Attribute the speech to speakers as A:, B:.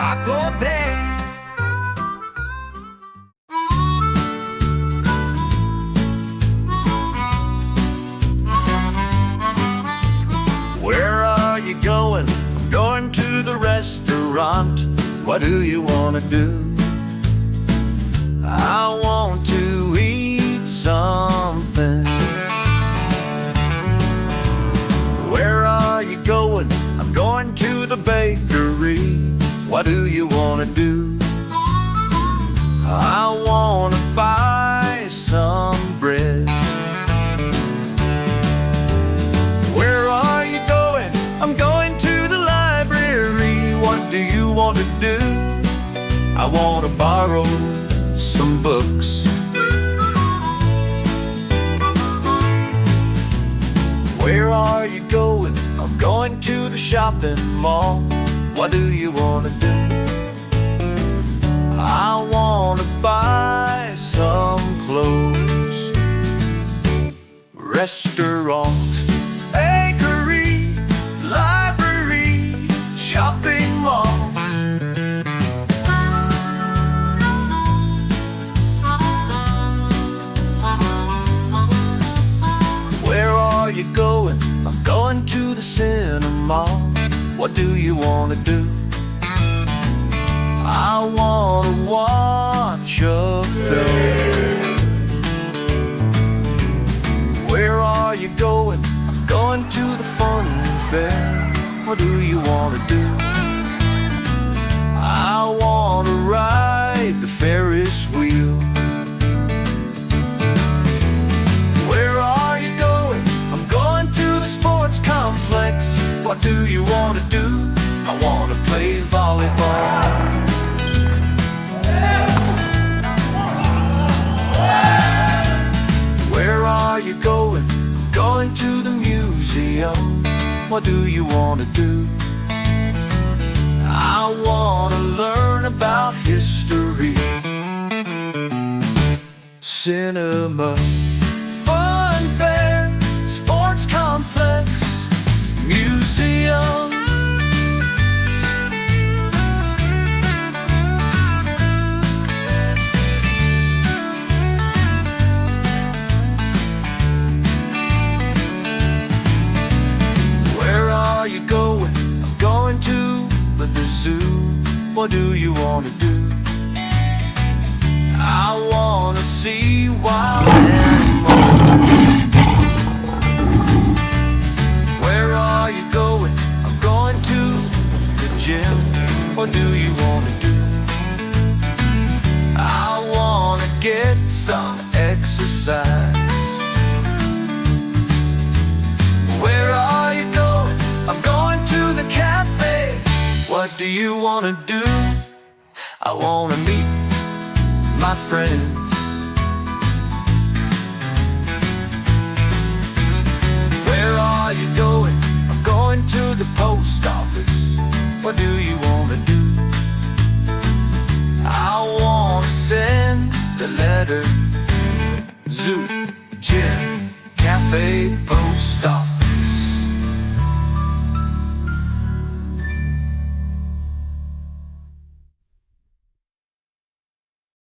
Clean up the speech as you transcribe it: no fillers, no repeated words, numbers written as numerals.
A: Taco Day. Where are you going? I'm going to the restaurant. What do you want to do? I want to eat something. Where are you going? I'm going to the bakery. What do you want to do? I want to buy some bread. Where are you going? I'm going to the library. What do you want to do? I want to borrow some books. Where are you going? I'm going to the shopping mall. What do you want to do? I want to buy some clothes. Restaurant, bakery, library, shopping mall. Where are you going? I'm going to the cinema. What do you want to do? I want to watch a film. Where are you going? I'm going to the funfair. What do you want to do? I want to ride the Ferris wheel. Where are you going? I'm going to the sports complex. What do you want to do? I want to play volleyball. Where are you going? I'm going to the museum. What do you want to do? I want to learn about history. Cinema, funfair, sports complex, museum. Where are you going? I'm going to the zoo. What do you want to do? I want to see wild animals. Where are you going? I'm going to the gym. What do you want to do? I want to get some exercise. Where are you going? I'm going to the cafe. What do you want to do? I want to meet my friends. Where are you going? I'm going to the post office. What do you want to do? I want to send the letter. Zoo, gym, cafe, post office.